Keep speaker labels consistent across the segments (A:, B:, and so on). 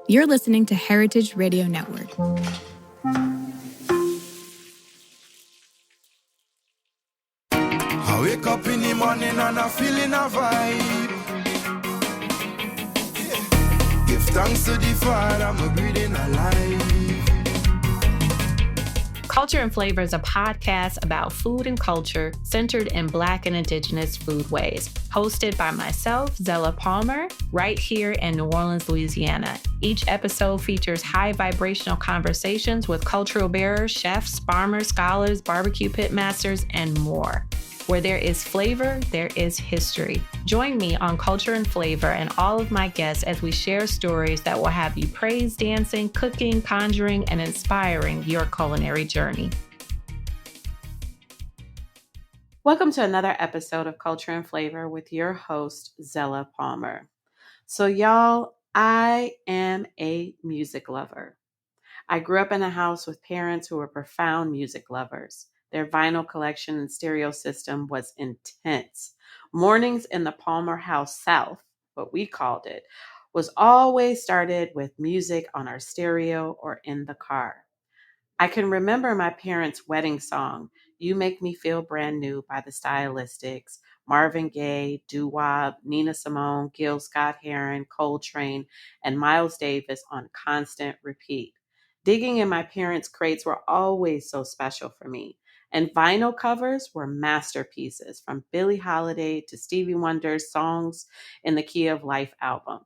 A: You're listening to Heritage Radio Network.
B: I wake up in the morning and I'm feeling a vibe. Yeah. Give thanks to the Father, I'm breathing alive.
C: Culture and Flavor is a podcast about food and culture centered in Black and Indigenous foodways, hosted by myself, Zella Palmer, right here in New Orleans, Louisiana. Each episode features high vibrational conversations with cultural bearers, chefs, farmers, scholars, barbecue pit masters, and more. Where there is flavor, there is history. Join me on Culture and Flavor and all of my guests as we share stories that will have you praise dancing, cooking, conjuring, and inspiring your culinary journey. Welcome to another episode of Culture and Flavor with your host, Zella Palmer. So y'all, I am a music lover. I grew up in a house with parents who were profound music lovers. Their vinyl collection and stereo system was intense. Mornings in the Palmer House South, what we called it, was always started with music on our stereo or in the car. I can remember my parents' wedding song, You Make Me Feel Brand New by the Stylistics, Marvin Gaye, Doo-Wop, Nina Simone, Gil Scott-Heron, Coltrane, and Miles Davis on constant repeat. Digging in my parents' crates were always so special for me. And vinyl covers were masterpieces, from Billie Holiday to Stevie Wonder's Songs in the Key of Life album.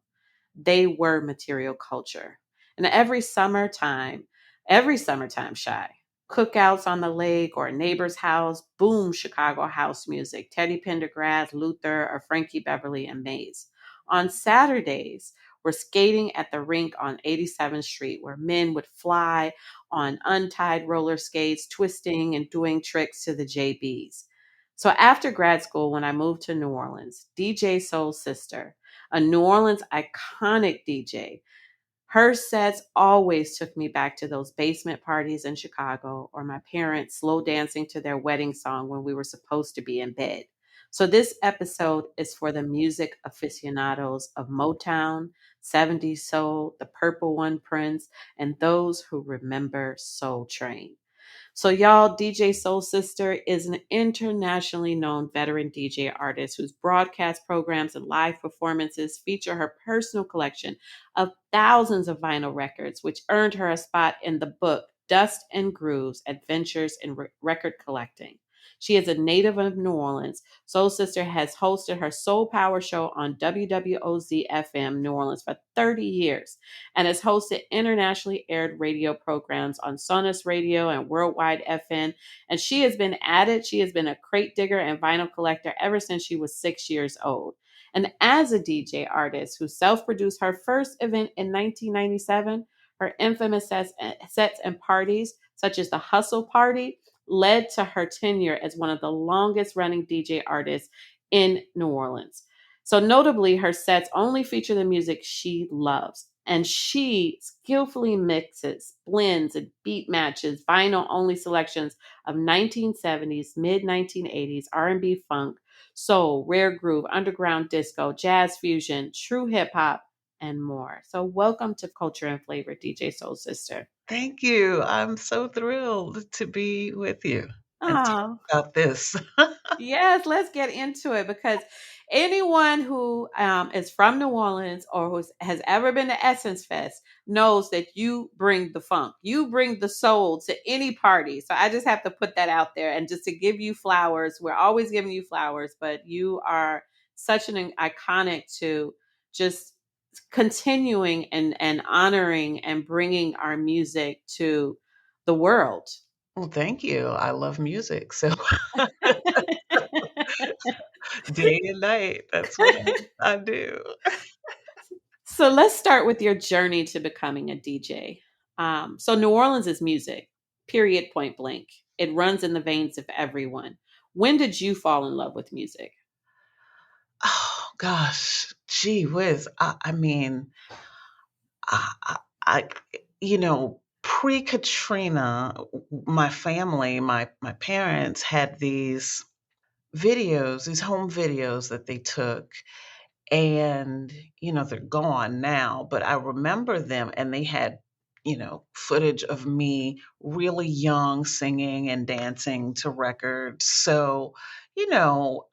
C: They were material culture. And every summertime shy, cookouts on the lake or a neighbor's house, boom, Chicago house music, Teddy Pendergrass, Luther, or Frankie Beverly and Mays. On Saturdays, we're skating at the rink on 87th Street, where men would fly on untied roller skates, twisting and doing tricks to the JBs. So after grad school, when I moved to New Orleans, DJ Soul Sister, a New Orleans iconic DJ, her sets always took me back to those basement parties in Chicago or my parents slow dancing to their wedding song when we were supposed to be in bed. So this episode is for the music aficionados of Motown, 70s soul, the Purple One Prince, and those who remember Soul Train. So y'all, DJ Soul Sister is an internationally known veteran DJ artist whose broadcast programs and live performances feature her personal collection of thousands of vinyl records, which earned her a spot in the book Dust and Grooves: Adventures in Record Collecting. She is a native of New Orleans. Soul Sister has hosted her Soul Power show on WWOZ FM New Orleans for 30 years and has hosted internationally aired radio programs on Sonos Radio and Worldwide FN. And she has been a crate digger and vinyl collector ever since she was 6 years old. And as a DJ artist who self-produced her first event in 1997, her infamous sets and parties, such as the Hustle Party, led to her tenure as one of the longest running DJ artists in New Orleans. So notably, her sets only feature the music she loves, and she skillfully mixes, blends, and beat matches vinyl-only selections of 1970s, mid-1980s R&B funk, soul, rare groove, underground disco, jazz fusion, true hip-hop, and more. So welcome to Culture and Flavor, DJ Soul Sister.
D: Thank you. I'm so thrilled to be with you and talk about this.
C: Yes, let's get into it, because anyone who is from New Orleans or who has ever been to Essence Fest knows that you bring the funk. You bring the soul to any party. So I just have to put that out there, and just to give you flowers. We're always giving you flowers, but you are such an iconic to just continuing and honoring and bringing our music to the world.
D: Well, thank you. I love music. So day and night, that's what I do.
C: So let's start with your journey to becoming a DJ. So New Orleans is music, period, point blank. It runs in the veins of everyone. When did you fall in love with music?
D: Oh, gosh. Gee whiz. I mean, I pre-Katrina, my family, my parents had these home videos that they took. And, they're gone now, but I remember them and they had, footage of me really young singing and dancing to records. So, you know,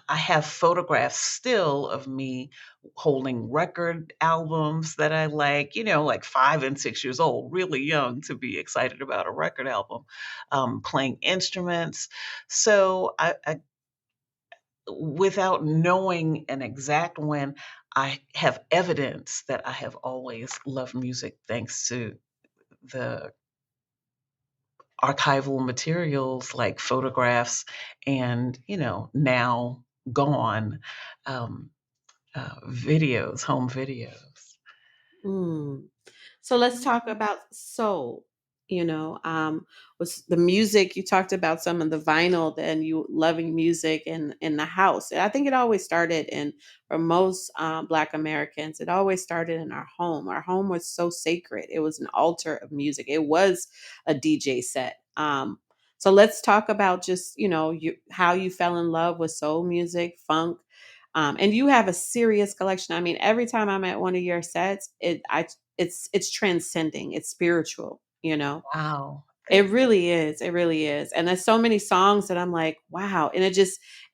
D: I have photographs still of me holding record albums that I like 5 and 6 years old, really young to be excited about a record album, playing instruments. So without knowing an exact when, I have evidence that I have always loved music thanks to the archival materials like photographs and, now gone, um, videos, home videos.
C: Mm. So let's talk about soul. Was the music you talked about some of the vinyl and you loving music in the house. I think it always started for most Black Americans, it always started in our home. Our home was so sacred. It was an altar of music. It was a DJ set. So let's talk about just, how you fell in love with soul music, funk. And you have a serious collection. I mean, every time I'm at one of your sets, it's transcending, it's spiritual.
D: Wow.
C: It really is, it really is. And there's so many songs that I'm like, wow. And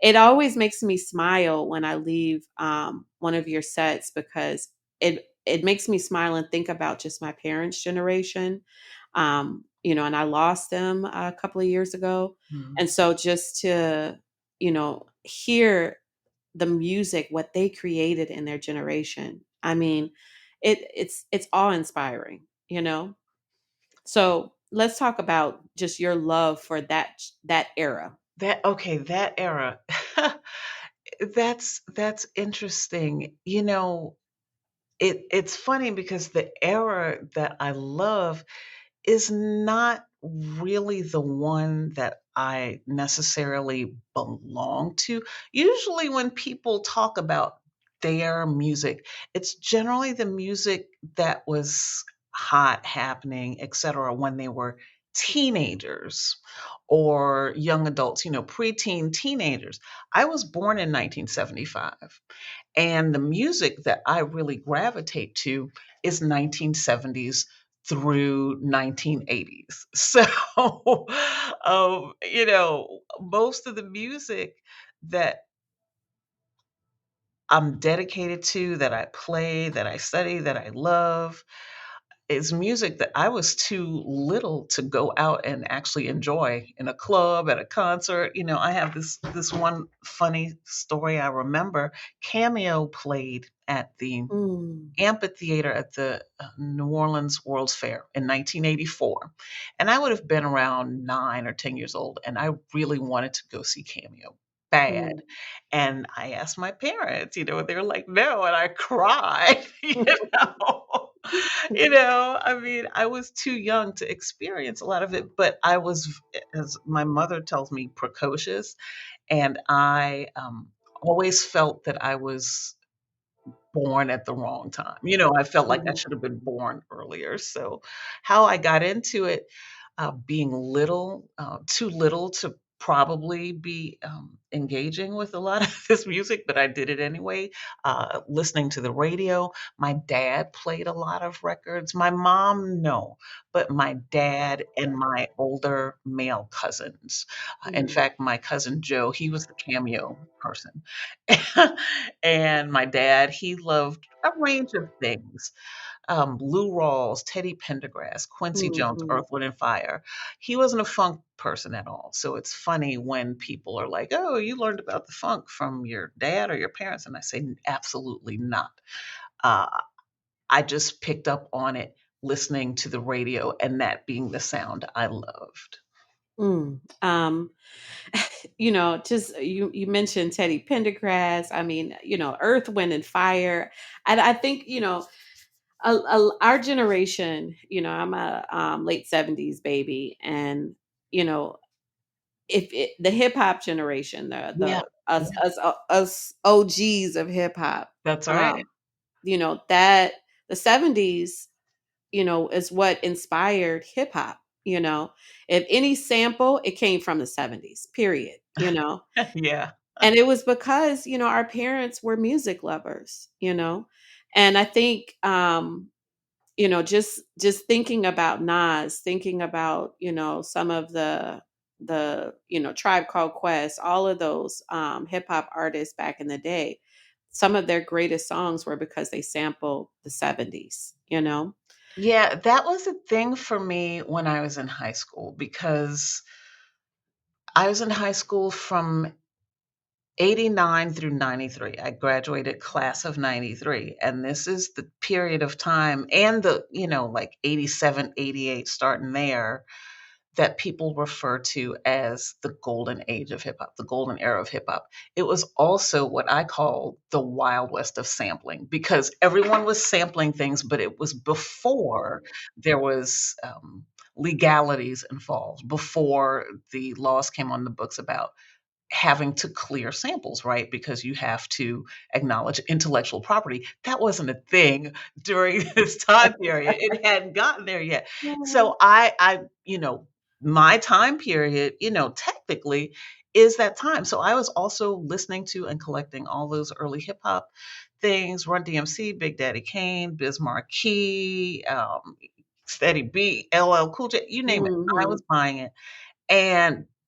C: it always makes me smile when I leave one of your sets, because it makes me smile and think about just my parents' generation. And I lost them a couple of years ago.
D: Mhm.
C: And so just to hear the music, what they created in their generation. I mean, it's awe inspiring. So let's talk about just your love for that era.
D: That era. That's interesting. It's funny because the era that I love is not really the one that I necessarily belong to. Usually, when people talk about their music, it's generally the music that was hot, happening, etc., when they were teenagers or young adults, preteen teenagers. I was born in 1975. And the music that I really gravitate to is 1970s through 1980s. So, most of the music that I'm dedicated to, that I play, that I study, that I love, is music that I was too little to go out and actually enjoy in a club, at a concert. I have this one funny story I remember. Cameo played at the
C: Mm,
D: amphitheater at the New Orleans World's Fair in 1984. And I would have been around 9 or 10 years old, and I really wanted to go see Cameo bad.
C: mm.
D: And I asked my parents, they were like, no, and I cried, know. I mean, I was too young to experience a lot of it, but I was, as my mother tells me, precocious. And I always felt that I was born at the wrong time. I felt like I
C: Mhm.
D: should have been born earlier. So, how I got into it, being little, too little to probably be engaging with a lot of this music, but I did it anyway. Listening to the radio. My dad played a lot of records. My mom, no, but my dad and my older male cousins. In
C: Mm,
D: fact, my cousin Joe, he was the Cameo person. And my dad, he loved a range of things. Lou Rawls, Teddy Pendergrass, Quincy Jones,
C: mhm.
D: Earth, Wind and Fire. He wasn't a funk person at all. So it's funny when people are like, oh, you learned about the funk from your dad or your parents. And I say, absolutely not. Uh, I just picked up on it listening to the radio and that being the sound I loved.
C: Mm. Just you mentioned Teddy Pendergrass. I mean, Earth, Wind, and Fire. And I think, our generation, I'm a late '70s baby, and you know, the hip hop generation,
D: Yeah,
C: the
D: yeah,
C: us OGs of hip hop,
D: that's right.
C: um, that the '70s, is what inspired hip hop. If any sample, it came from the '70s. Period.
D: Yeah.
C: And it was because, our parents were music lovers. And I think, just thinking about Nas, thinking about, some of the Tribe Called Quest, all of those hip hop artists back in the day, some of their greatest songs were because they sampled the 70s.
D: Yeah, that was a thing for me when I was in high school because I was in high school from 89 through 93. I graduated class of 93. And this is the period of time and like 87, 88, starting there, that people refer to as the golden age of hip hop, the golden era of hip hop. It was also what I call the Wild West of sampling because everyone was sampling things, but it was before there was legalities involved, before the laws came on the books about having to clear samples, right? Because you have to acknowledge intellectual property. That wasn't a thing during this time period. It hadn't gotten there yet. So my time period, technically is that time. So I was also listening to and collecting all those early hip hop things, Run DMC, Big Daddy Kane, Biz Markie, Steady B, LL Cool J, you name it. I
C: Mhm.
D: was buying it.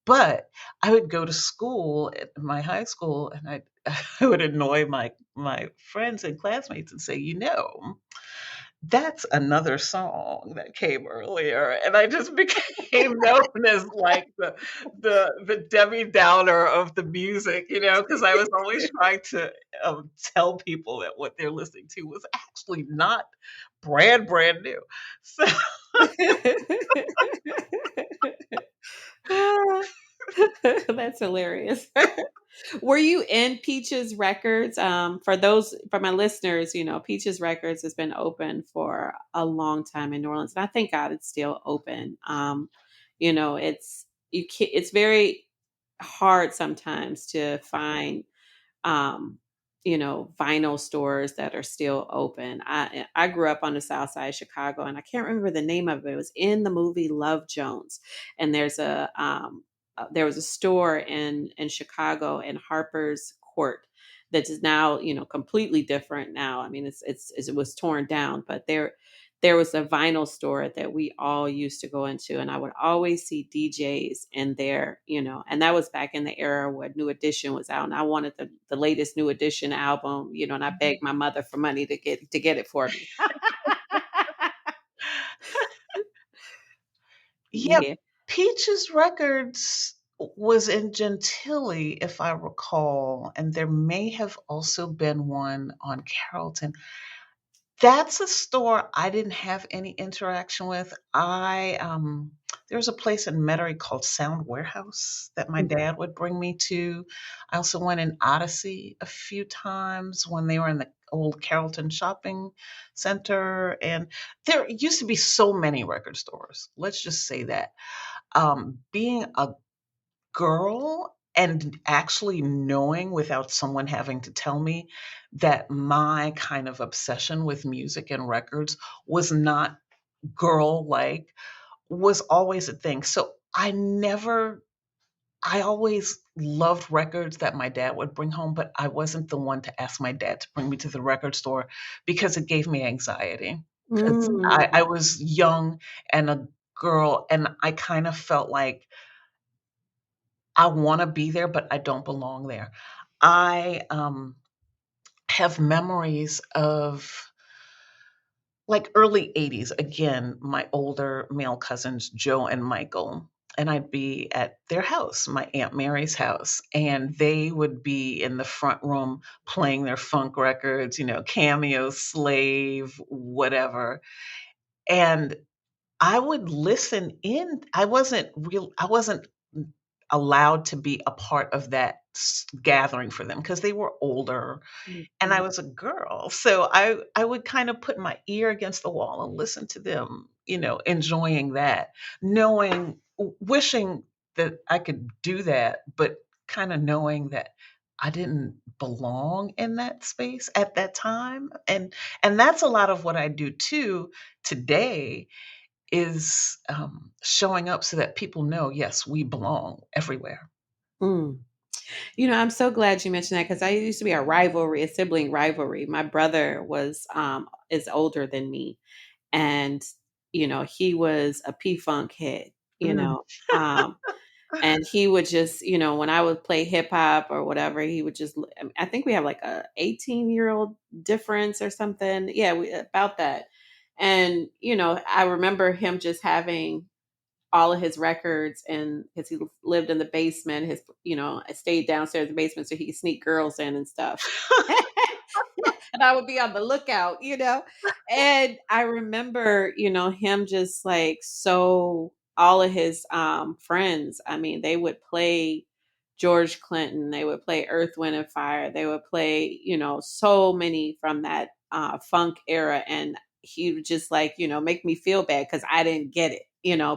D: But I would go to school at my high school and I would annoy my friends and classmates and say, that's another song that came earlier. And I just became known as like the Debbie Downer of the music, because I was always trying to tell people that what they're listening to was actually not brand new. So
C: That's hilarious. Were you in Peaches Records? For my listeners, Peaches Records has been open for a long time in New Orleans, and I thank God it's still open. It's very hard sometimes to find vinyl stores that are still open. I grew up on the south side of Chicago, and I can't remember the name of it. It was in the movie Love Jones, and there was a store in Chicago in Harper's Court that is now completely different now. I mean, it was torn down, but there was a vinyl store that we all used to go into, and I would always see DJs in there, and that was back in the era where New Edition was out, and I wanted the latest New Edition album, and I begged my mother for money to get it for me.
D: yeah,
C: Yeah.
D: Peaches Records was in Gentilly, if I recall, and there may have also been one on Carrollton. That's a store I didn't have any interaction with. There was a place in Metairie called Sound Warehouse that my dad would bring me to. I also went in Odyssey a few times when they were in the old Carrollton shopping center. And there used to be so many record stores. Let's just say that. Being a girl and actually knowing without someone having to tell me that my kind of obsession with music and records was not girl like was always a thing. So I always loved records that my dad would bring home, but I wasn't the one to ask my dad to bring me to the record store because it gave me anxiety. Because I
C: Mm.
D: was young and a girl, and I kind of felt like I wanna be there, but I don't belong there. I, have memories of, like, early '80s, again, my older male cousins, Joe and Michael, and I'd be at their house, my Aunt Mary's house, and they would be in the front room playing their funk records, Cameo, Slave, whatever, and I would listen in. I wasn't allowed to be a part of that gathering for them because they were older and I
C: Mhm.
D: was a girl. So I would kind of put my ear against the wall and listen to them, enjoying that, knowing, wishing that I could do that, but kind of knowing that I didn't belong in that space at that time. And that's a lot of what I do too today is showing up so that people know, yes, we belong everywhere.
C: Mm. I'm so glad you mentioned that because I used to be a sibling rivalry. My brother is older than me, and he was a P Funk head. You
D: Mm.
C: know, um, and he would just, when I would play hip hop or whatever, he would just. I think we have like a 18-year-old difference or something. Yeah, about that. And I remember him just having all of his records, and because he lived in the basement, I stayed downstairs in the basement so he could sneak girls in and stuff. And I would be on the lookout. And I remember, him just like so all of his friends, I mean, they would play George Clinton, they would play Earth, Wind and Fire, they would play, so many from that funk era. And he would just like, make me feel bad because I didn't get it.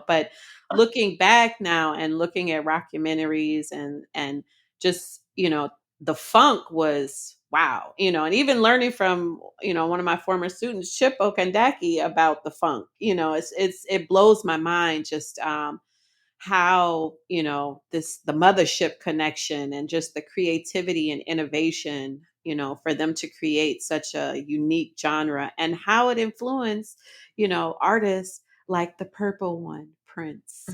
C: But looking back now and looking at documentaries and just, the funk was wow, and even learning from, one of my former students, Chip Okandaki, about the funk, it blows my mind just how, the mothership connection and just the creativity and innovation, for them to create such a unique genre and how it influenced, artists like the purple one, Prince.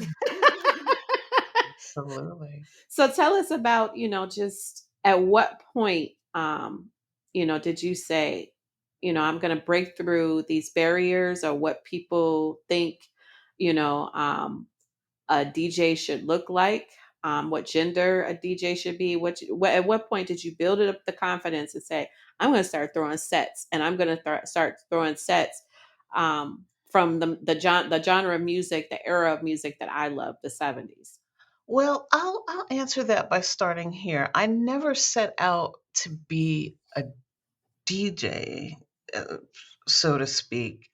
D: Absolutely.
C: So tell us about, just at what point, did you say, I'm going to break through these barriers, or what people think, a DJ should look like, what gender a DJ should be? At what point did you build it up the confidence and say, I'm going to start throwing sets, and I'm going to start throwing sets from the genre of music, the era of music that I love, the 70s?
D: Well, I'll answer that by starting here. I never set out to be a DJ, uh, so to speak.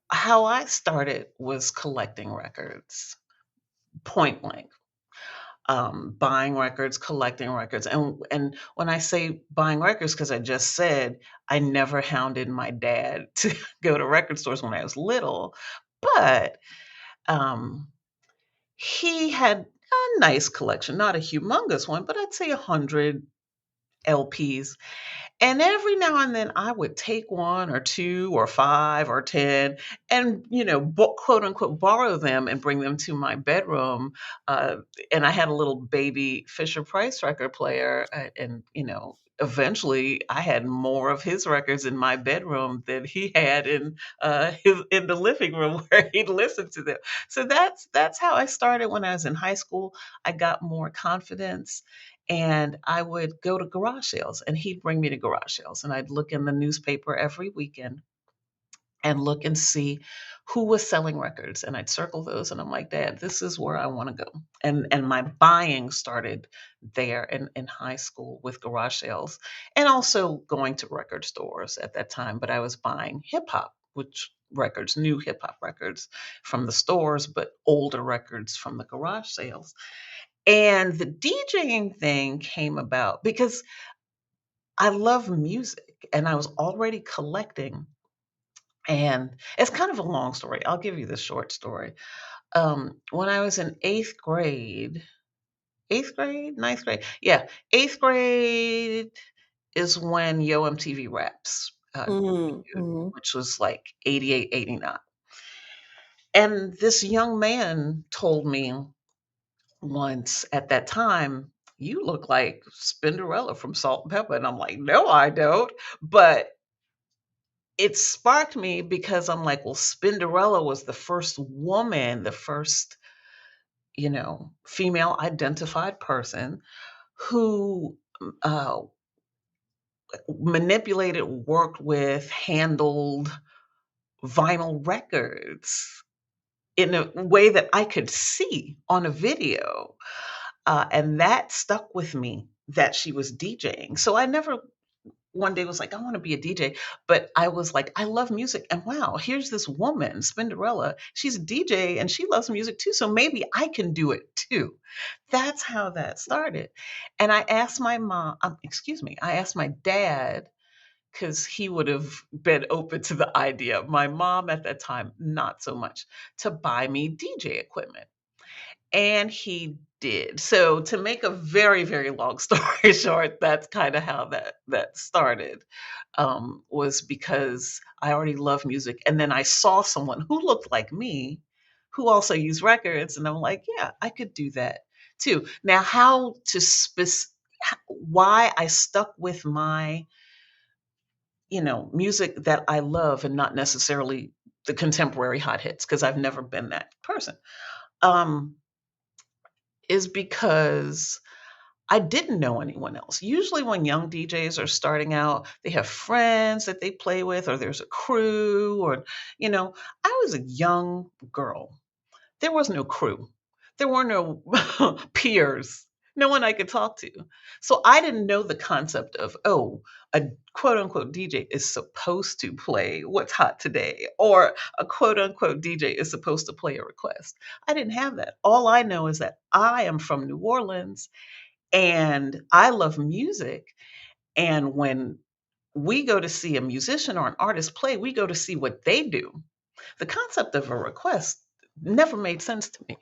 D: How I started was collecting records, point blank. Buying records, collecting records, and when I say buying records, because I just said I never hounded my dad to go to record stores when I was little, but um, he had a nice collection, not a humongous one, but I'd say 100 LPs. And every now and then I would take one or two or five or 10 and, quote unquote, borrow them and bring them to my bedroom. Uh, and I had a little baby Fisher Price record player. And, eventually I had more of his records in my bedroom than he had in the living room where he'd listen to them. So that's how I started when I was in high school. I got more confidence, and I would go to garage sales, and he'd bring me to garage sales, and I'd look in the newspaper every weekend and look and see who was selling records, and I'd circle those, and I'm like, Dad, this is where I want to go. And my buying started there in high school with garage sales, and also going to record stores at that time. But I was buying hip hop, which records, new hip hop records from the stores, but older records from the garage sales. And the DJing thing came about because I love music and I was already collecting. And it's kind of a long story. I'll give you the short story. When I was in eighth grade, ninth grade, yeah, eighth grade is when Yo MTV Raps debuted,
C: Mm-hmm.
D: which was like 88, 89. And this young man told me once at that time, you look like Spinderella from Salt and Pepper. And I'm like, no, I don't. But it sparked me because I'm like, well, Spinderella was the first woman, the first, female identified person who uh, manipulated, worked with, handled vinyl records in a way that I could see on a video. And that stuck with me that she was DJing. So I never one day was like, I want to be a DJ. But I was like, I love music. And wow, here's this woman, Spinderella. She's a DJ and she loves music too. So maybe I can do it too. That's how that started. And I asked my mom, I asked my dad, because he would have been open to the idea. My mom at that time, not so much, to buy me DJ equipment. And he did. So to make a very, very long story short, that's kind of how that started. Was because I already love music, and then I saw someone who looked like me, who also used records, and I'm like, yeah, I could do that too. Now, why I stuck with my music that I love and not necessarily the contemporary hot hits because I've never been that person. Um, is because I didn't know anyone else. Usually, when young DJs are starting out, they have friends that they play with, or there's a crew, or, you know, I was a young girl. There was no crew, there were no peers, no one I could talk to. So I didn't know the concept of, oh, a quote unquote DJ is supposed to play what's hot today, or a quote unquote DJ is supposed to play a request. I didn't have that. All I know is that I am from New Orleans and I love music. And when we go to see a musician or an artist play, we go to see what they do. The concept of a request never made sense to me.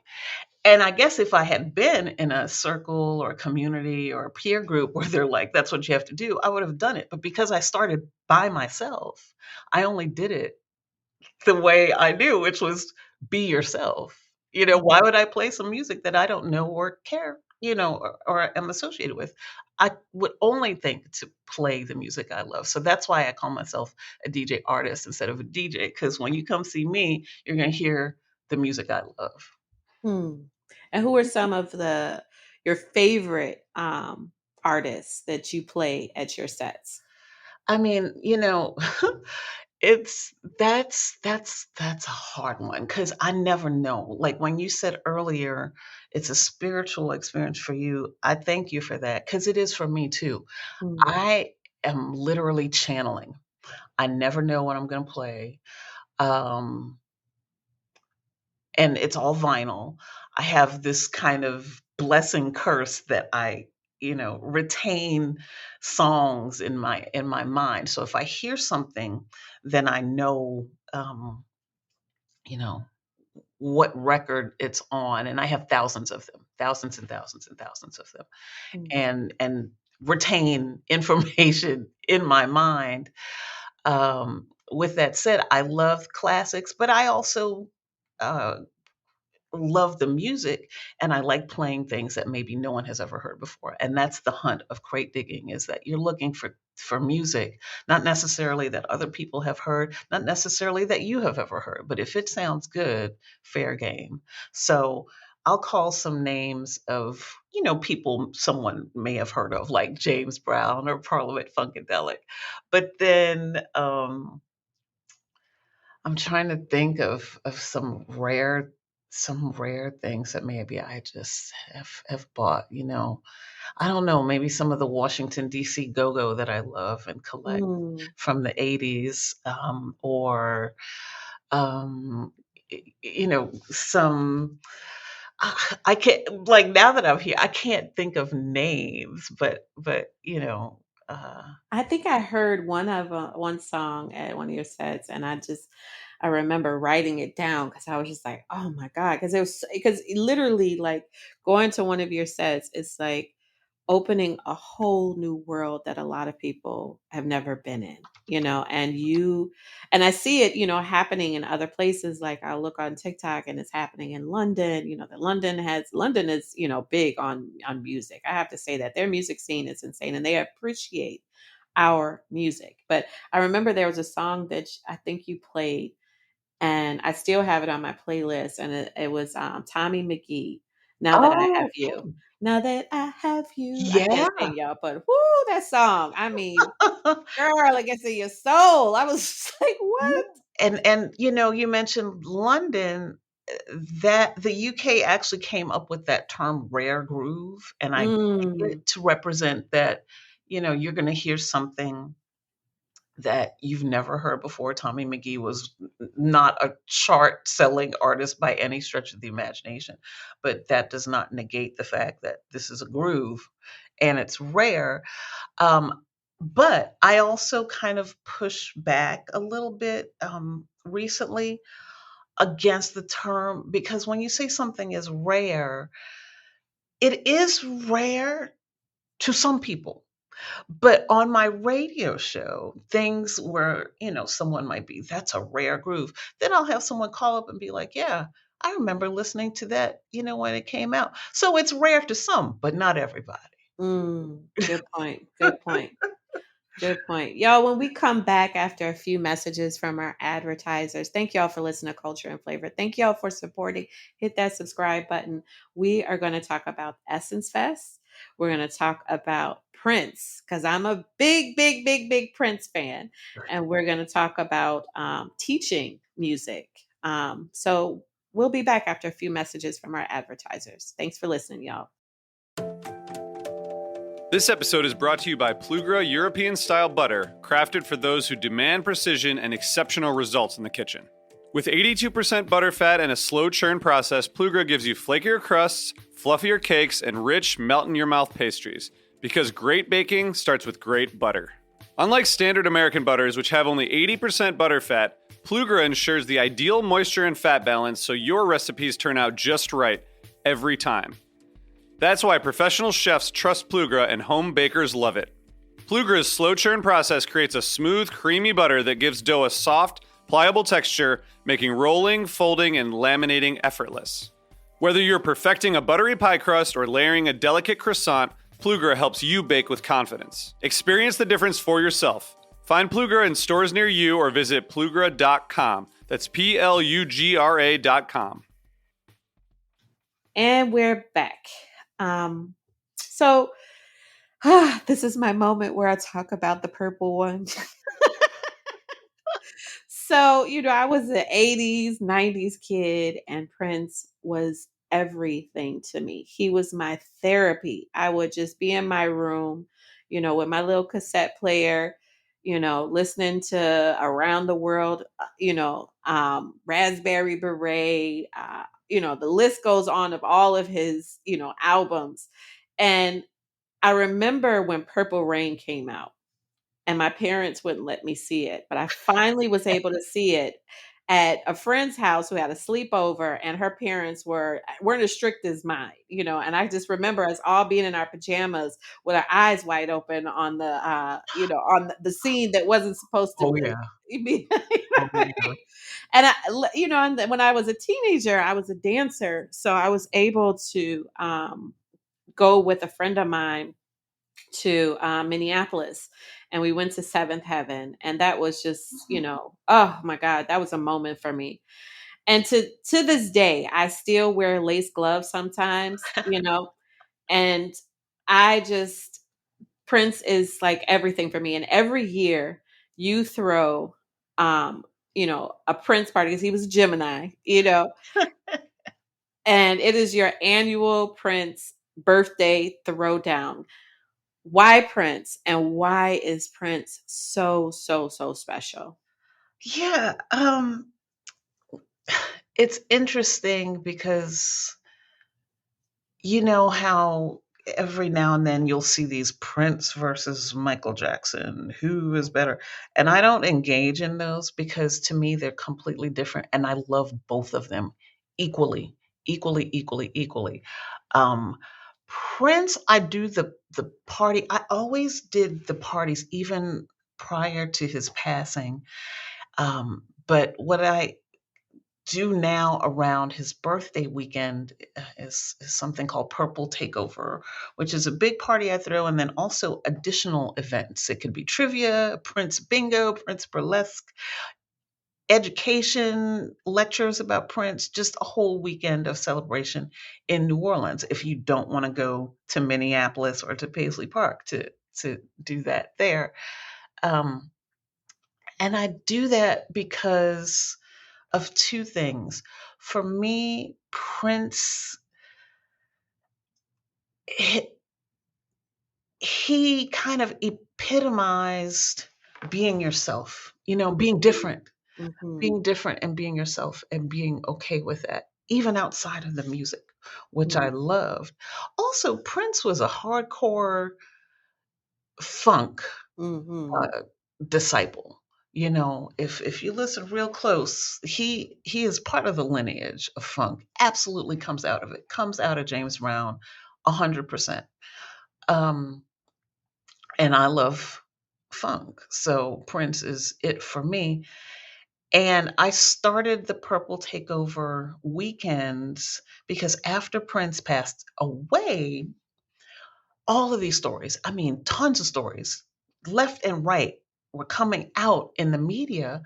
D: And I guess if I had been in a circle or a community or a peer group where they're like, that's what you have to do, I would have done it. But because I started by myself, I only did it the way I knew, which was be yourself. Why would I play some music that I don't know or care, or am associated with? I would only think to play the music I love. So that's why I call myself a DJ artist instead of a DJ, because when you come see me, you're going to hear the music I love.
C: Hmm. And who are some of your favorite artists that you play at your sets?
D: I mean, it's that's a hard one because I never know. Like when you said earlier, it's a spiritual experience for you. I thank you for that because it is for me too.
C: Hmm.
D: I am literally channeling. I never know what I'm going to play. Um, and it's all vinyl. I have this kind of blessing curse that I, retain songs in my mind. So if I hear something, then I know, you know, what record it's on, and I have thousands of them, thousands and thousands and thousands of them,
C: Hmm.
D: and retain information in my mind. With that said, I love classics, but I also uh, love the music, and I like playing things that maybe no one has ever heard before. And that's the hunt of crate digging, is that you're looking for music, not necessarily that other people have heard, not necessarily that you have ever heard, but if it sounds good, fair game. So I'll call some names of, people someone may have heard of, like James Brown or Parliament-Funkadelic. But then I'm trying to think of some rare things that maybe I just have bought. I don't know, maybe some of the Washington D.C. go-go that I love and collect
C: Hmm.
D: from the 80s, or some. I can't, like, now that I'm here, I can't think of names, but. Uh,
C: I think I heard one song at one of your sets, and I remember writing it down because I was just like, oh my god, because literally like going to one of your sets, it's like opening a whole new world that a lot of people have never been in, and I see it, happening in other places. Like I look on TikTok and it's happening in London, that London is, big on music. I have to say that their music scene is insane and they appreciate our music. But I remember there was a song that I think you played, and I still have it on my playlist, and it was Tommy McGee. Now that I have
D: oh,
C: you, now that I have you, I
D: yeah.
C: can't sing y'all, but whoo, that song! I mean, girl, it gets in your soul. I was just like,
D: Yeah,
C: what?
D: and you mentioned London, that the UK actually came up with that term rare groove, and I get
C: Mm,
D: it to represent that, you're gonna hear something that you've never heard before. Tommy McGee was not a chart selling artist by any stretch of the imagination, but that does not negate the fact that this is a groove and it's rare. But I also kind of push back a little bit recently against the term, because when you say something is rare, it is rare to some people. But on my radio show, things where, someone might be, that's a rare groove. Then I'll have someone call up and be like, yeah, I remember listening to that, when it came out. So it's rare to some, but not everybody.
C: Good point. Good point. Good point. Y'all, when we come back after a few messages from our advertisers, thank y'all for listening to Culture and Flavor. Thank y'all for supporting. Hit that subscribe button. We are going to talk about Essence Fest. We're going to talk about Prince, because I'm a big, big, big, big Prince fan. And we're going to talk about teaching music. So we'll be back after a few messages from our advertisers. Thanks for listening, y'all.
E: This episode is brought to you by Plugra European-style butter, crafted for those who demand precision and exceptional results in the kitchen. With 82% butter fat and a slow churn process, Plugra gives you flakier crusts, fluffier cakes, and rich, melt-in-your-mouth pastries. Because great baking starts with great butter. Unlike standard American butters, which have only 80% butter fat, Plugra ensures the ideal moisture and fat balance so your recipes turn out just right every time. That's why professional chefs trust Plugra and home bakers love it. Plugra's slow churn process creates a smooth, creamy butter that gives dough a soft, pliable texture, making rolling, folding, and laminating effortless. Whether you're perfecting a buttery pie crust or layering a delicate croissant, Plugra helps you bake with confidence. Experience the difference for yourself. Find Plugra in stores near you or visit plugra.com. That's Plugra.com.
C: And we're back. This is my moment where I talk about the purple one. So, I was an 80s, 90s kid, and Prince was everything to me. He was my therapy. I would just be in my room, with my little cassette player, listening to Around the World, Raspberry Beret, the list goes on of all of his, albums. And I remember when Purple Rain came out. And my parents wouldn't let me see it, but I finally was able to see it at a friend's house who had a sleepover, and her parents weren't as strict as mine, and I just remember us all being in our pajamas with our eyes wide open on the on the scene that wasn't supposed to
D: Oh,
C: be.
D: yeah.
C: be-
D: Oh, yeah.
C: And and when I was a teenager, I was a dancer, so I was able to go with a friend of mine to Minneapolis, and we went to Seventh Heaven, and that was just, oh my God, that was a moment for me. And to this day, I still wear lace gloves sometimes, and I just Prince is like everything for me. And every year you throw, a Prince party, because he was a Gemini, and it is your annual Prince birthday throwdown. Why Prince, and why is Prince so, so, so special?
D: Yeah, it's interesting because you know how every now and then you'll see these Prince versus Michael Jackson, who is better? And I don't engage in those because to me they're completely different and I love both of them equally, equally, equally, equally. Um, Prince, I do the party. I always did the parties even prior to his passing. But what I do now around his birthday weekend is something called Purple Takeover, which is a big party I throw, and then also additional events. It could be trivia, Prince Bingo, Prince Burlesque, education, lectures about Prince, just a whole weekend of celebration in New Orleans. If you don't want to go to Minneapolis or to Paisley Park to do that there. Um, and I do that because of two things. For me, Prince, he, he kind of epitomized being yourself,
C: Mhm.
D: being different and being yourself and being okay with that, even outside of the music, which I loved. Also, Prince was a hardcore funk
C: Mhm.
D: uh, disciple. if you listen real close, he is part of the lineage of funk. Absolutely comes out of it. Comes out of James Brown, 100%. Um, and I love funk, so Prince is it for me. And I started the Purple Takeover weekends because after Prince passed away, all of these stories, I mean, tons of stories, left and right, were coming out in the media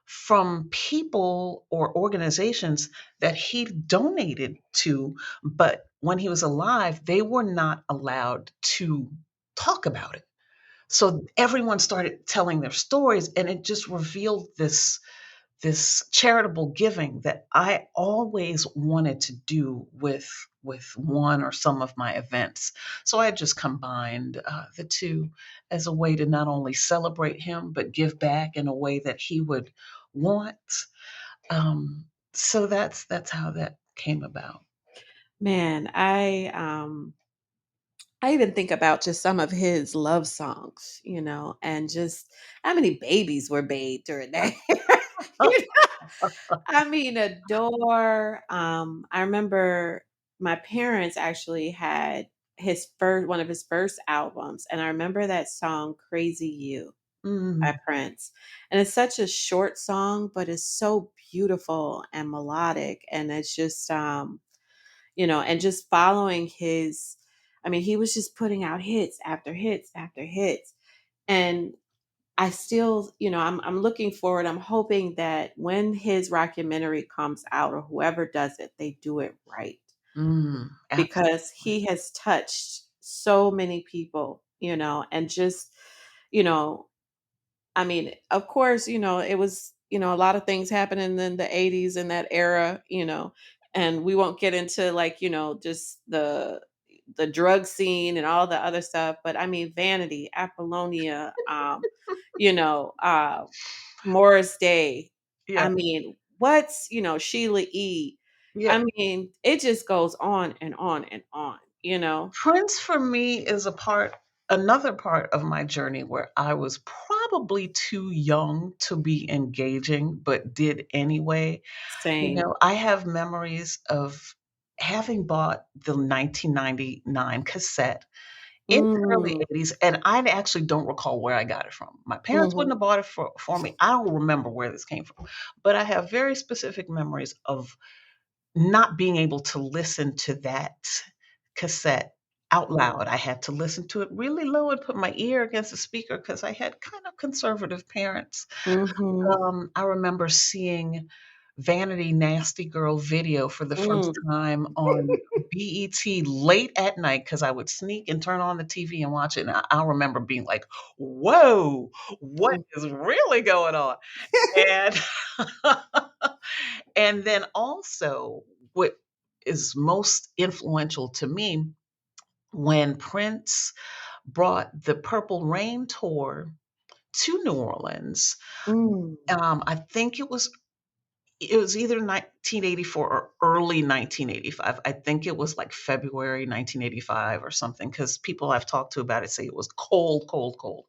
D: from people or organizations that he donated to, but when he was alive, they were not allowed to talk about it. So everyone started telling their stories, and it just revealed this charitable giving that I always wanted to do with one or some of my events. So I just combined the two as a way to not only celebrate him but give back in a way that he would want. So that's how that came about.
C: Man, I even think about just some of his love songs, and just how many babies were made during that. You I mean, Adore. I remember my parents actually had one of his first albums, and I remember that song "Crazy You" by
D: Mm,
C: Prince, and it's such a short song, but it's so beautiful and melodic, and it's just and just following his. I mean, he was just putting out hits after hits after hits, and I still, I'm looking forward. I'm hoping that when his documentary comes out or whoever does it, they do it right because
D: absolutely.
C: he has touched so many people, and just, you know, I mean, of course, it was, a lot of things happening in the 80s in that era, and we won't get into like, just the drug scene and all the other stuff, but I mean, Vanity, Apollonia, you know, Morris Day. I
D: Yeah.
C: mean, Sheila E.
D: Yeah.
C: I mean, it just goes on and on and on.
D: Prince for me is another part of my journey where I was probably too young to be engaging, but did anyway.
C: Same.
D: I have memories of having bought the 1999 cassette in the early
C: Mm,
D: 80s, and I actually don't recall where I got it from. My parents wouldn't
C: mhm,
D: have bought it for me. I don't remember where this came from, but I have very specific memories of not being able to listen to that cassette out
C: mm,
D: loud. I had to listen to it really low and put my ear against the speaker because I had kind of conservative parents.
C: mhm,
D: I remember seeing Vanity Nasty Girl video for the first
C: mm.
D: time on BET late at night because I would sneak and turn on the TV and watch it. And I remember being like, whoa, what is really going on? And and then also what is most influential to me when Prince brought the Purple Rain tour to New Orleans.
C: Mm,
D: I think it was either 1984 or early 1985. I think it was like February 1985 or something because people I've talked to about it say it was cold, cold, cold.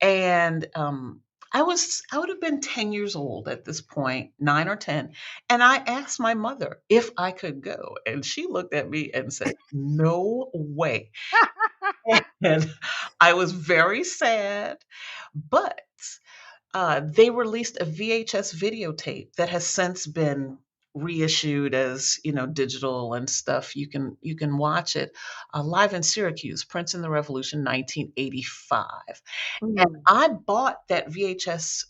D: And I would have been 10 years old at this point, 9 or 10, and I asked my mother if I could go, and she looked at me and said, "No way." And I was very sad, but they released a VHS videotape that has since been reissued as digital and stuff. You can watch it live in Syracuse, Prince and the Revolution, 1985. And
C: mm,
D: I bought that VHS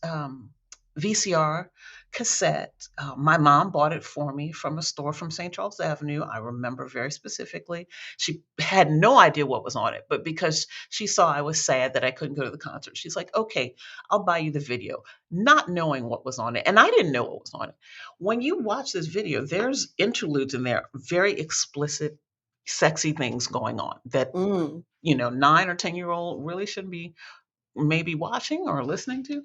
D: VCR cassette. My mom bought it for me from a store from St. Charles Avenue. I remember very specifically. She had no idea what was on it, but because she saw I was sad that I couldn't go to the concert, she's like, okay, I'll buy you the video, not knowing what was on it. And I didn't know what was on it. When you watch this video, there's interludes in there, very explicit, sexy things going on that,
C: mm.
D: 9 or 10-year-old really shouldn't be maybe watching or listening to.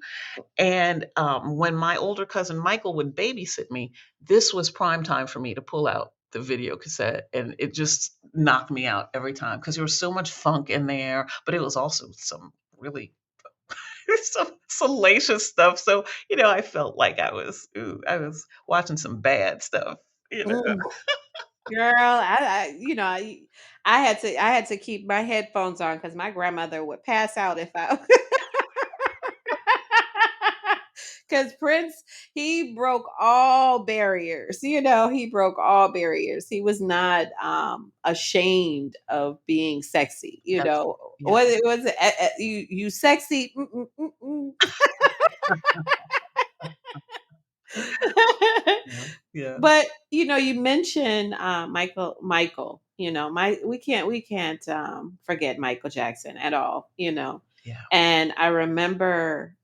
D: And when my older cousin Michael would babysit me, this was prime time for me to pull out the video cassette, and it just knocked me out every time because there was so much funk in there, but it was also some really some salacious stuff. So, I felt like I was watching some bad stuff, you know.
C: Mm. Girl, I had to keep my headphones on because my grandmother would pass out if I because Prince, he broke all barriers. He broke all barriers. He was not ashamed of being sexy.
D: That's yeah.
C: What it was, you sexy. Mm, mm, mm, mm.
D: Yeah. Yeah.
C: But you mentioned Michael. We can't forget Michael Jackson at all.
D: Yeah.
C: And I remember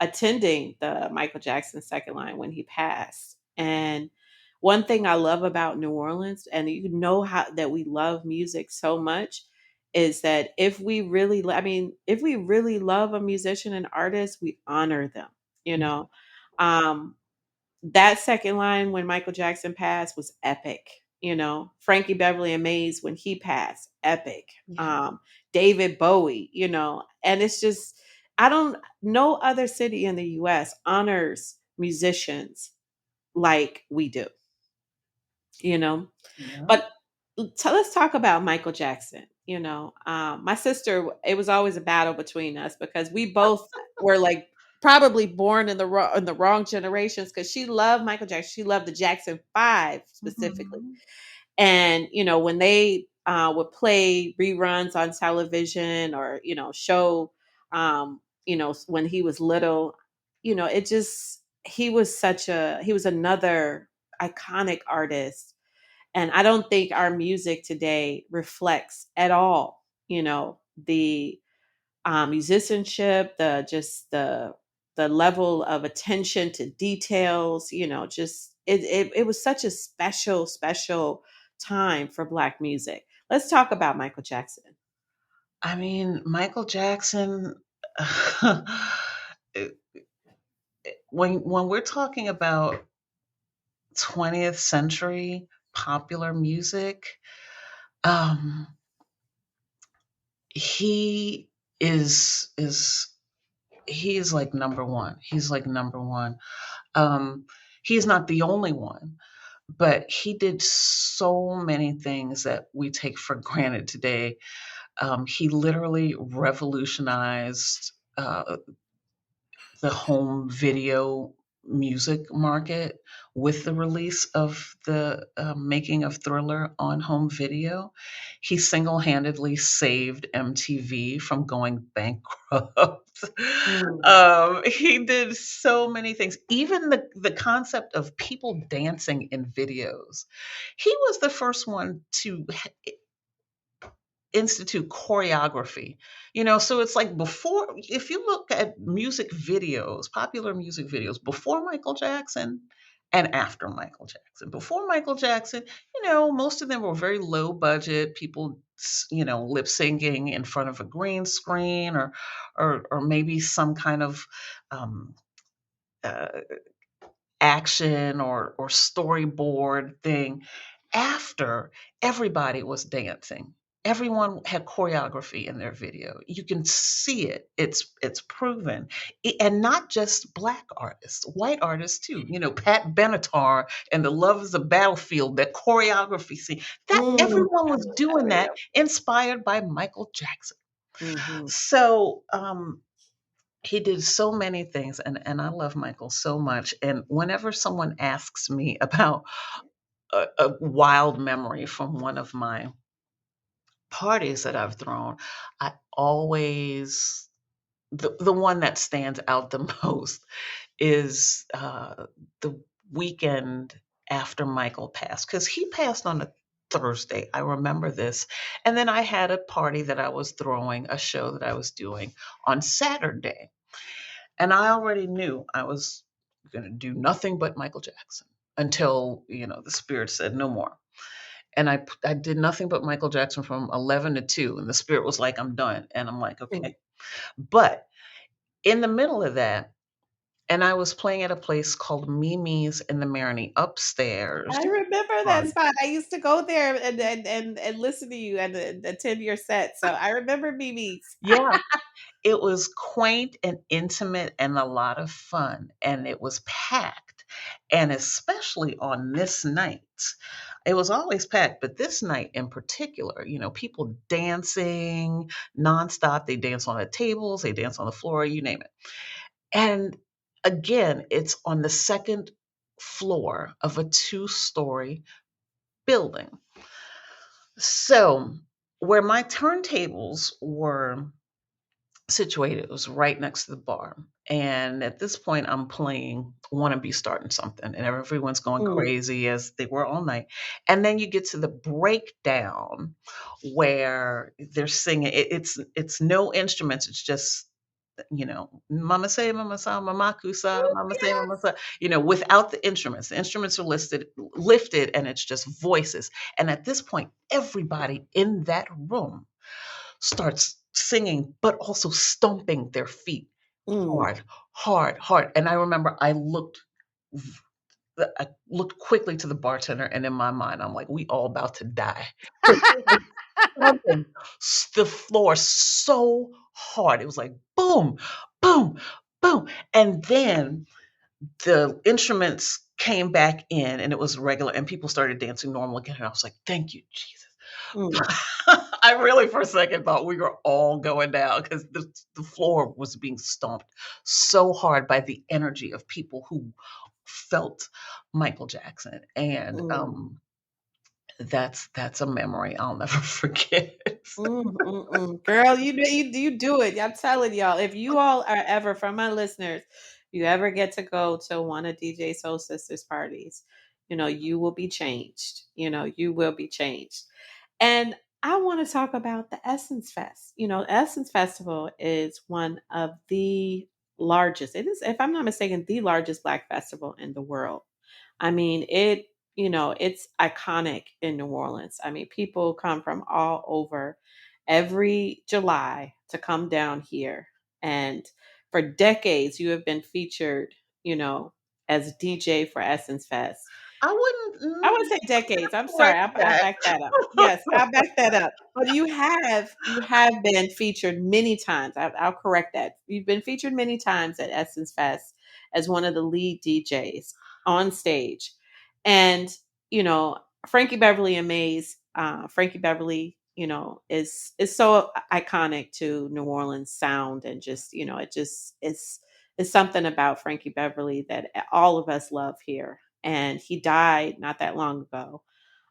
C: attending the Michael Jackson second line when he passed. And one thing I love about New Orleans, and how that we love music so much, is that if we really love a musician and artist, we honor them. You know, um, that second line when Michael Jackson passed was epic. Frankie Beverly and Mays when he passed, epic.
D: Yeah.
C: David Bowie, and it's just, I don't, no other city in the US honors musicians like we do, you know.
D: Yeah.
C: But let's talk about Michael Jackson. My sister, it was always a battle between us because we both were like probably born in the wrong generations because she loved Michael Jackson. She loved the Jackson 5 specifically.
D: Mhm.
C: And, when they would play reruns on television or, show, when he was little, it just, he was another iconic artist. And I don't think our music today reflects at all, the musicianship, the level of attention to details, just it was such a special time for Black music. Let's talk about Michael Jackson.
D: I mean, Michael Jackson, when we're talking about 20th century popular music, um, he is he is like number one. He's like number one. Um, he's not the only one, but he did so many things that we take for granted today. He literally revolutionized the home video music market with the release of the making of Thriller on home video. He single handedly saved MTV from going bankrupt.
C: Mm.
D: He did so many things. Even the concept of people dancing in videos. He was the first one to institute choreography. So it's like before, if you look at music videos, popular music videos before Michael Jackson and after Michael Jackson. Before Michael Jackson, most of them were very low budget, people lip syncing in front of a green screen or maybe some kind of um, uh, action or storyboard thing. After, everybody was dancing. Everyone had choreography in their video. You can see it. It's proven. And not just Black artists, white artists too. Pat Benatar and The Love is a Battlefield, that choreography scene. That
C: Mm.
D: everyone was doing that, inspired by Michael Jackson.
C: Mhm.
D: So he did so many things, and I love Michael so much. And whenever someone asks me about a wild memory from one of my parties that I've thrown, I always the one that stands out the most is the weekend after Michael passed, because he passed on a Thursday. I remember this. And then I had a party that I was throwing, a show that I was doing on Saturday. And I already knew I was going to do nothing but Michael Jackson until, the spirit said no more. And I did nothing but Michael Jackson from 11 to 2. And the spirit was like, I'm done. And I'm like, okay. But in the middle of that, and I was playing at a place called Mimi's in the Marini upstairs.
C: I remember that spot. I used to go there and listen to you and attend your set. So I remember Mimi's.
D: Yeah. it was quaint and intimate and a lot of fun, and it was packed. And especially on this night, it was always packed, but this night in particular, people dancing nonstop. They dance on the tables, they dance on the floor, you name it. And again, it's on the second floor of a two-story building. So, where my turntables were situated, it was right next to the bar. And at this point, I'm playing Wanna Be Starting Something, and everyone's going crazy as they were all night. And then you get to the breakdown where they're singing. It's no instruments, it's just mama say, mama sa, mama kusa, mama say, mama sa, without the instruments. The instruments are lifted, and it's just voices. And at this point, everybody in that room starts singing, but also stomping their feet hard, hard, hard. And I remember I looked quickly to the bartender, and in my mind, I'm like, we all about to die. Stomping the floor so hard. It was like boom, boom, boom. And then the instruments came back in, and it was regular, and people started dancing normal again. And I was like, thank you, Jesus. I really for a second thought we were all going down because the floor was being stomped so hard by the energy of people who felt Michael Jackson. And that's a memory I'll never forget.
C: Girl, you do it. I'm telling y'all, if you all are ever, from my listeners, you ever get to go to one of DJ Soul Sisters parties, you will be changed. You will be changed. And I want to talk about the Essence Fest. Essence Festival is one of the largest. It is, if I'm not mistaken, the largest Black festival in the world. I mean, it's iconic in New Orleans. I mean, people come from all over every July to come down here. And for decades, you have been featured, as DJ for Essence Fest.
D: I
C: wouldn't say decades. I'm sorry. I back that up. Yes, I back that up. But you have been featured many times. I'll correct that. You've been featured many times at Essence Fest as one of the lead DJs on stage. And, Frankie Beverly and Maze, Frankie Beverly, is so iconic to New Orleans sound, and just, it's something about Frankie Beverly that all of us love here. And he died not that long ago.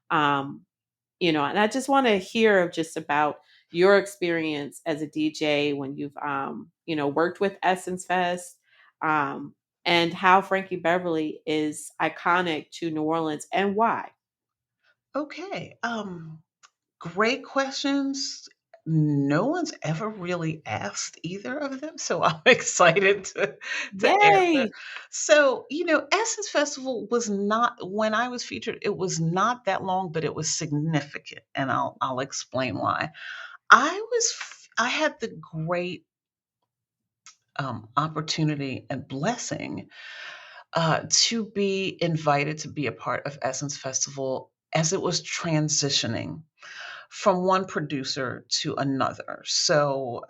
C: And I just want to hear just about your experience as a DJ when you've, worked with Essence Fest, and how Frankie Beverly is iconic to New Orleans and why.
D: Okay. Great questions. No one's ever really asked either of them, so I'm excited to answer.
C: Yay!
D: So, Essence Festival was not, when I was featured, it was not that long, but it was significant, and I'll explain why. I had the great opportunity and blessing to be invited to be a part of Essence Festival as it was transitioning from one producer to another. So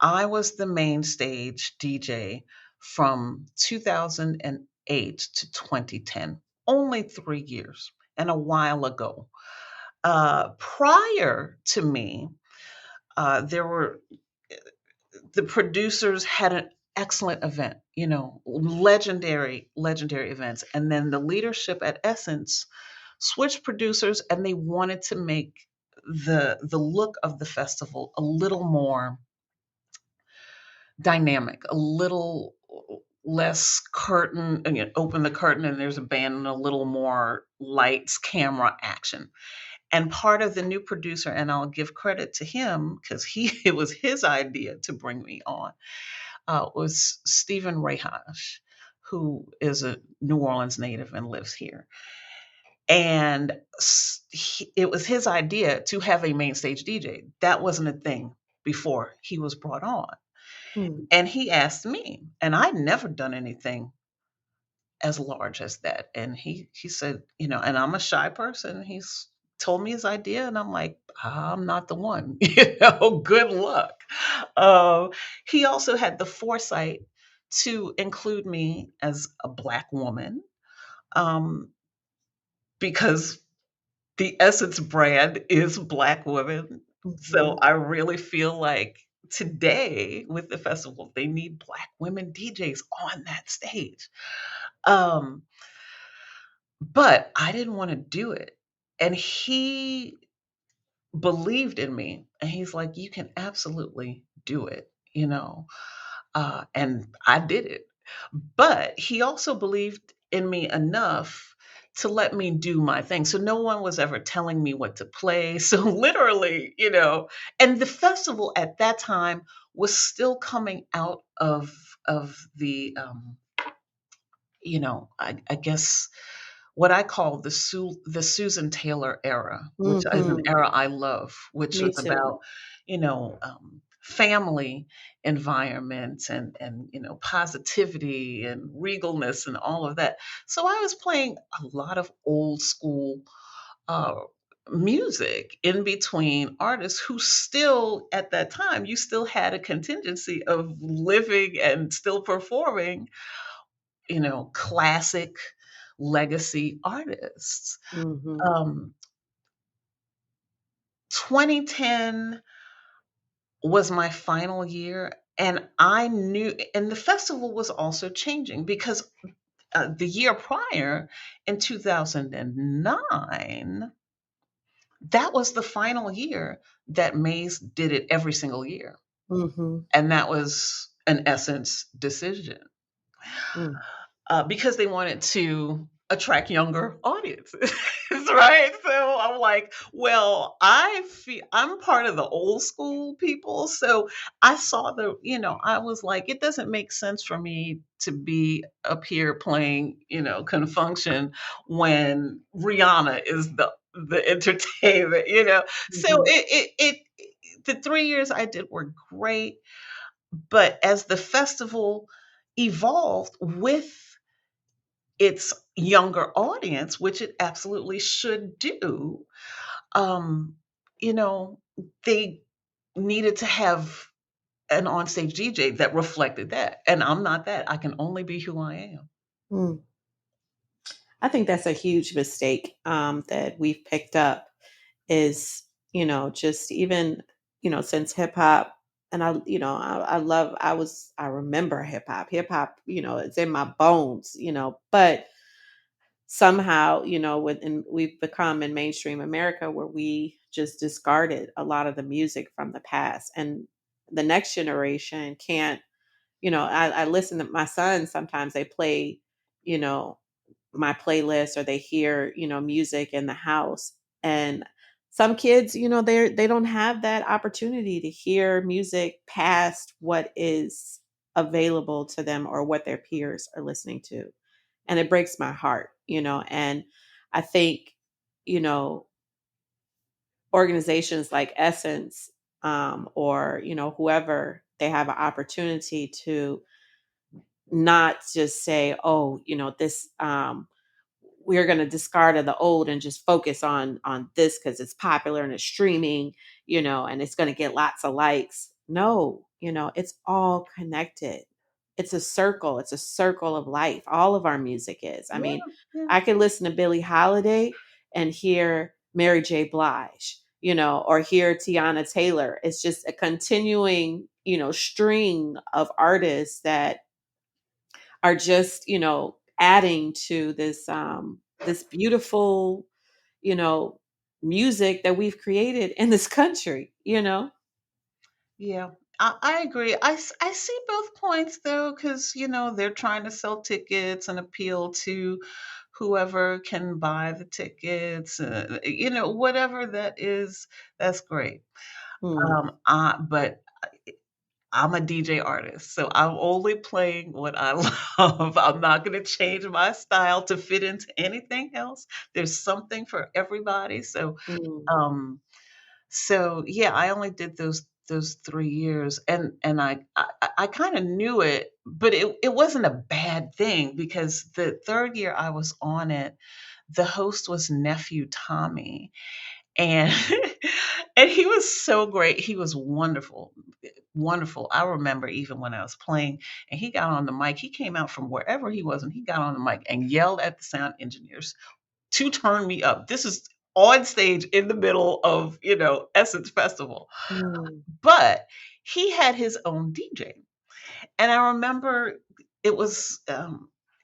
D: I was the main stage DJ from 2008 to 2010, only 3 years and a while ago. Prior to me, there were the producers had an excellent event, legendary events. And then the leadership at Essence switched producers, and they wanted to make the look of the festival a little more dynamic, a little less curtain, open the curtain and there's a band, and a little more lights, camera, action. And part of the new producer, and I'll give credit to him because it was his idea to bring me on, was Stephen Rayhash, who is a New Orleans native and lives here. And it was his idea to have a main stage DJ. That wasn't a thing before he was brought on. And he asked me, and I'd never done anything as large as that. And he said, and I'm a shy person. He's told me his idea, and I'm like, I'm not the one. Good luck. um, he also had the foresight to include me as a Black woman, um, because the Essence brand is Black women. So
C: Mhm.
D: I really feel like today with the festival, they need Black women DJs on that stage. Um, but I didn't want to do it. And he believed in me. And he's like, you can absolutely do it, you know. And I did it. But he also believed in me enough to let me do my thing. So no one was ever telling me what to play. So literally, and the festival at that time was still coming out of the I guess what I call the Susan Taylor era, which is an
C: Mhm.
D: era I love, which
C: Me
D: was
C: too.
D: about, family environment and positivity and regalness and all of that. So I was playing a lot of old school uh, music in between artists who still at that time you still had a contingency of living and still performing, classic legacy artists.
C: Mhm.
D: Um, 2010 was my final year, and I knew, and the festival was also changing because the year prior, in 2009, that was the final year that Maze did it every single year.
C: Mhm.
D: And that was an Essence decision.
C: Mm.
D: Because they wanted to attract younger audiences, right? So I'm like, well, I'm part of the old school people, so I saw I was like, it doesn't make sense for me to be up here playing, ConFunkShun when Rihanna is the entertainment, So
C: Mhm.
D: the 3 years I did were great, but as the festival evolved with its younger audience, which it absolutely should do, um, you know, they needed to have an onstage DJ that reflected that. And I'm not that. I can only be who I am.
C: Mm. I think that's a huge mistake that we've picked up is, just even, since hip hop and I love, I remember hip hop, it's in my bones, but somehow, we've become in mainstream America where we just discarded a lot of the music from the past and the next generation can't, I listen to my sons, sometimes they play, you know, my playlist or they hear, music in the house. And some kids, they don't have that opportunity to hear music past what is available to them or what their peers are listening to. And it breaks my heart, and I think, you know, organizations like Essence, or, whoever, they have an opportunity to not just say, oh, this we're going to discard of the old and just focus on this because it's popular and it's streaming, and it's going to get lots of likes. No, it's all connected. It's a circle of life. All of our music is. I
D: Yeah,
C: mean,
D: yeah,
C: I can listen to Billie Holiday and hear Mary J. Blige, or hear Tiana Taylor. It's just a continuing, string of artists that are just, adding to this beautiful, you know, music that we've created in this country.
D: yeah. I agree. I see both points though, because, they're trying to sell tickets and appeal to whoever can buy the tickets, whatever that is, that's great.
C: Mm,
D: But I'm a DJ artist, so I'm only playing what I love. I'm not going to change my style to fit into anything else. There's something for everybody.
C: mm,
D: Um, so yeah, I only did those 3 years, and I kind of knew it, but it wasn't a bad thing because the third year I was on it, the host was nephew Tommy, and and he was so great. He was wonderful, wonderful. I remember even when I was playing, and he got on the mic. He came out from wherever he was, and he got on the mic and yelled at the sound engineers to turn me up. This is on stage in the middle of Essence Festival,
C: Mm.
D: but he had his own DJ. And I remember it was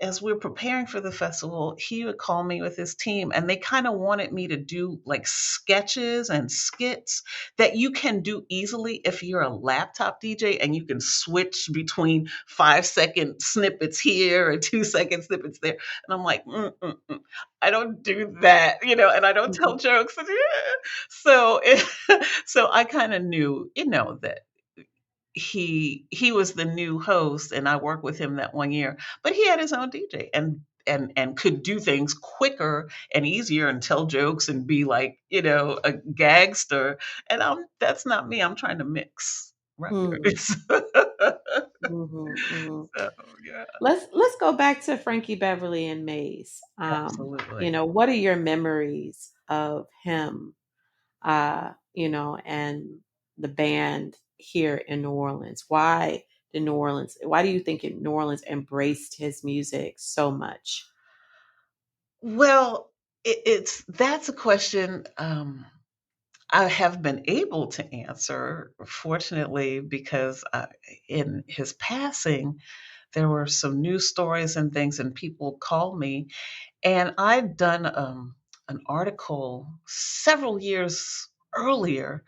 D: as we were preparing for the festival, he would call me with his team, and they kind of wanted me to do like sketches and skits that you can do easily if you're a laptop DJ and you can switch between 5-second snippets here and 2-second snippets there. And I'm like, I don't do that, and I don't tell
C: Mhm.
D: jokes. So, so I kind of knew, that he was the new host, and I worked with him that one year, but he had his own DJ and could do things quicker and easier and tell jokes and be like, a gagster. And that's not me. I'm trying to mix
C: Mm.
D: records.
C: Mhm. Mhm.
D: So yeah,
C: Let's go back to Frankie Beverly and Maze.
D: absolutely.
C: What are your memories of him? And the band here in New Orleans. Why do you think New Orleans embraced his music so much?
D: Well, that's a question I have been able to answer, fortunately, because in his passing, there were some news stories and things, and people called me. And I'd done an article several years earlier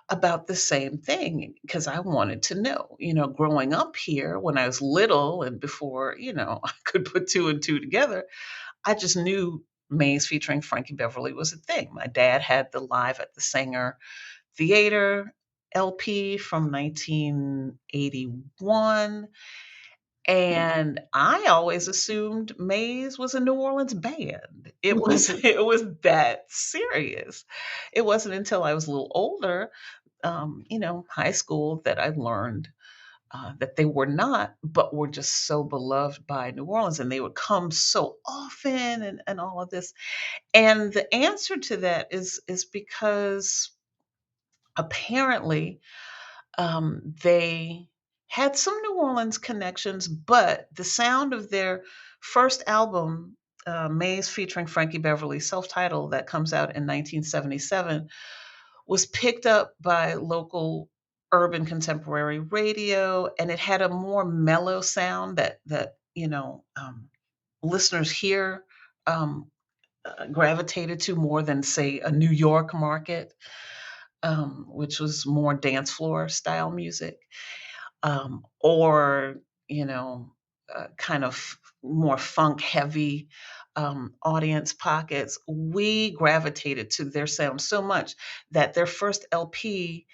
D: about the same thing because I wanted to know, growing up here when I was little and before, I could put two and two together, I just knew Maze featuring Frankie Beverly was a thing. My dad had the Live at the Sanger Theater LP from 1981. And I always assumed Maze was a New Orleans band. It was it was that serious. It wasn't until I was a little older, high school, that I learned that they were not, but were just so beloved by New Orleans, and they would come so often, and all of this. And the answer to that is because apparently they had some New Orleans connections, but the sound of their first album, Maze featuring Frankie Beverly, self-titled, that comes out in 1977, was picked up by local urban contemporary radio, and it had a more mellow sound that listeners here um, gravitated to more than, say, a New York market, which was more dance floor style music, or kind of more funk heavy audience pockets. We gravitated to their sound so much that their first LP,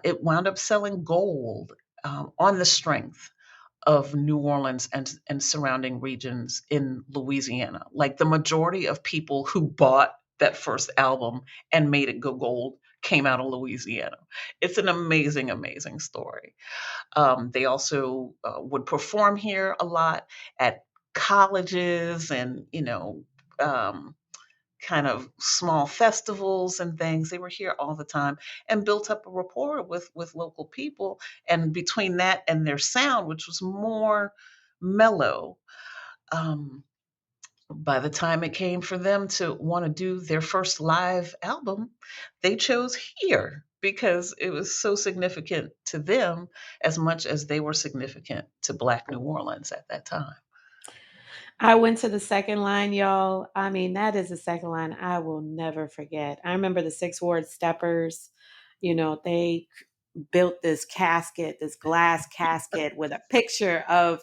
D: it wound up selling gold on the strength of New Orleans and surrounding regions in Louisiana. Like the majority of people who bought that first album and made it go gold came out of Louisiana. It's an amazing, amazing story. They also would perform here a lot at colleges and, um, kind of small festivals and things. They were here all the time and built up a rapport with local people. And between that and their sound, which was more mellow, um, by the time it came for them to want to do their first live album, they chose here because it was so significant to them as much as they were significant to Black New Orleans at that time.
C: I went to the second line, y'all. I mean, that is a second line I will never forget. I remember the Six Ward Steppers. They built this casket, this glass casket with a picture of,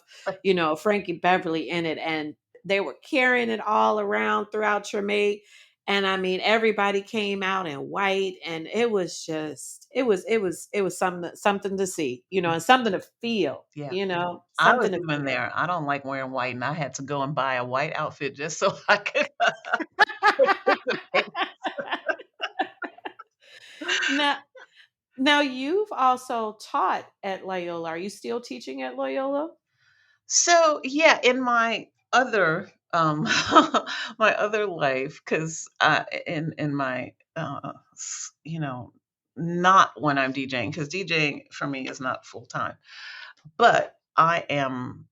C: Frankie Beverly in it. And they were carrying it all around throughout Treme. And I mean, everybody came out in white, and it was just, it was something to see, and something to feel,
D: Yeah. I was
C: something to
D: even
C: feel.
D: there. I don't like wearing white, and I had to go and buy a white outfit just so I could participate.
C: Now, now you've also taught at Loyola. Are you still teaching at Loyola?
D: So yeah, in my other my other life, because in my you know, not when I'm DJing, because DJing for me is not full time. But I am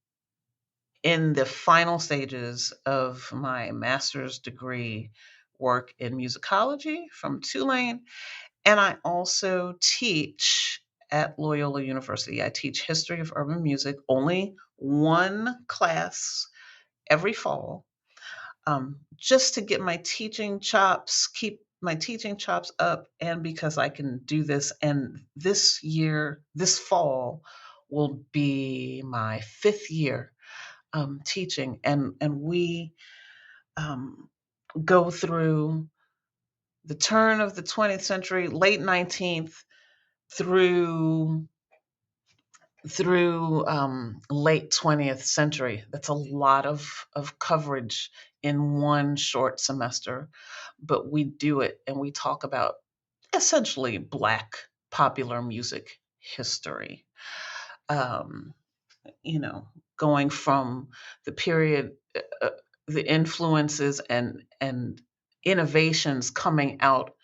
D: in the final stages of my master's degree work in musicology from Tulane. And I also teach at Loyola University. I teach history of urban music, only one class every fall, just to get my teaching chops, keep my teaching chops up, and because I can do this. And this year, this fall, will be my 5th year teaching, and we go through the turn of the 20th century, late 19th, through late 20th century. That's a lot of coverage in one short semester, but we do it and we talk about essentially Black popular music history. Um, Going from the period, the influences and innovations coming out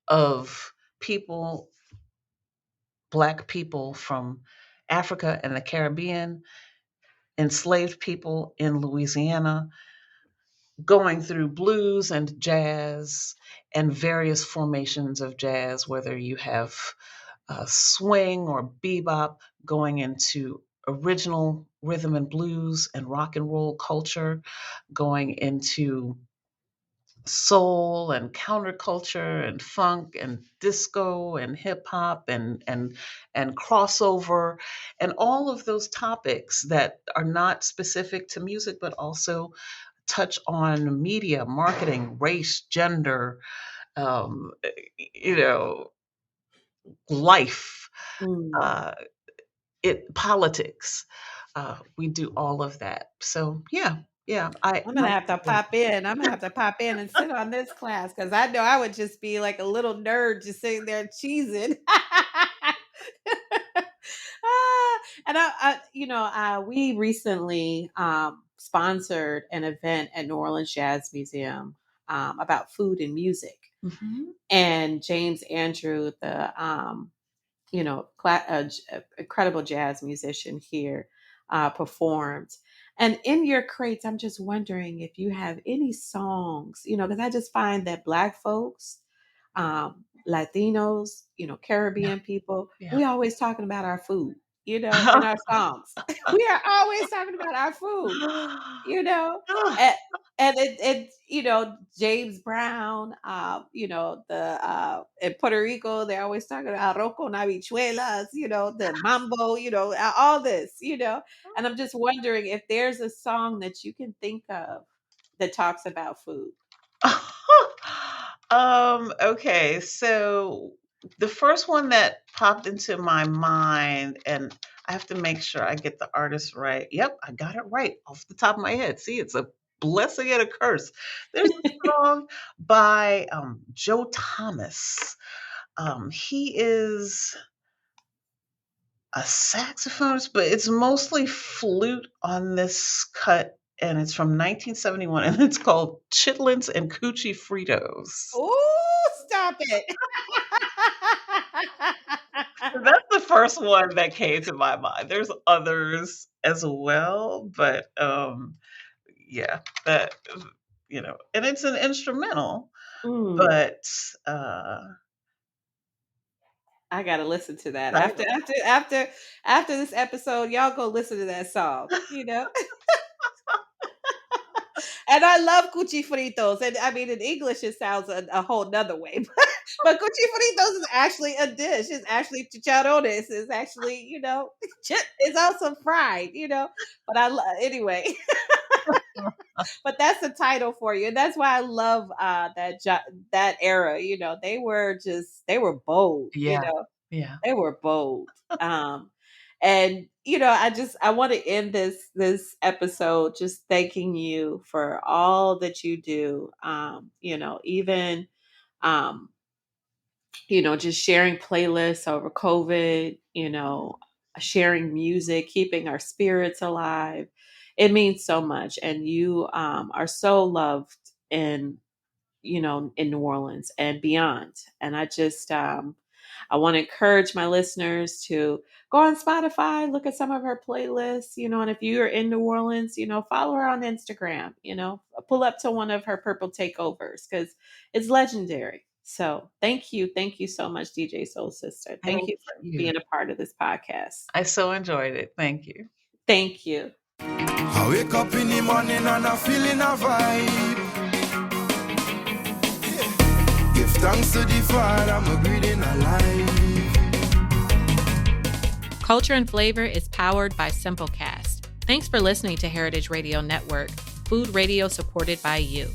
D: of people, Black people from Africa and the Caribbean, enslaved people in Louisiana, going through blues and jazz and various formations of jazz, whether you have swing or bebop, going into original rhythm and blues and rock and roll culture, going into soul and counterculture and funk and disco and hip hop and crossover, and all of those topics that are not specific to music but also touch on media, marketing, race, gender, um, you know, life,
C: Mm.
D: uh, politics. We do all of that. So yeah.
C: I'm gonna have to pop in. I'm gonna have to pop in and sit on this class because I know I would just be like a little nerd just sitting there cheesing. And we recently sponsored an event at New Orleans Jazz Museum about food and music,
D: Mhm.
C: and James Andrew, the incredible jazz musician here, performed. And in your crates, I'm just wondering if you have any songs, because I just find that Black folks, Latinos,
D: Yeah,
C: Caribbean people,
D: yeah.
C: we always talking about our food, in our songs. We are always talking about our food, you know, and, James Brown, in Puerto Rico, they're always talking about arroz con habichuelas, the mambo, all this, and I'm just wondering if there's a song that you can think of that talks about food.
D: Okay, so the first one that popped into my mind, and I have to make sure I get the artist right. Yep, I got it right off the top of my head. See, it's a blessing and a curse. There's a song by Joe Thomas. He is a saxophonist, but it's mostly flute on this cut, and it's from 1971, and it's called Chitlins and Coochie Fritos.
C: Oh, stop it.
D: So that's the first one that came to my mind. There's others as well, but yeah, that and it's an instrumental,
C: Mm,
D: but uh,
C: I gotta listen to that
D: I
C: after this episode. Y'all go listen to that song. And I love cuchi fritos. And I mean, in English, it sounds a whole nother way. But cuchi fritos is actually a dish. It's actually chicharrones. It's actually, it's also fried, But anyway, but that's the title for you. And that's why I love that era. They were bold,
D: yeah, yeah.
C: They were bold. And I want to end this episode just thanking you for all that you do. Even um, just sharing playlists over COVID, sharing music, keeping our spirits alive. It means so much. And you are so loved in in New Orleans and beyond. And I just, I want to encourage my listeners to go on Spotify, look at some of her playlists, and if you're in New Orleans, follow her on Instagram, pull up to one of her purple takeovers because it's legendary. So thank you. Thank you so much, DJ Soul Sister. Thank you for being a part of this podcast.
D: I so enjoyed it. Thank you.
C: Thank you.
B: I wake up in the morning and I'm feeling a vibe. Give thanks to the Father, I'm breathing alive.
C: Culture and Flavor is powered by Simplecast. Thanks for listening to Heritage Radio Network, food radio supported by you.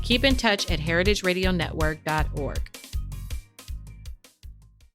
C: Keep in touch at heritageradionetwork.org.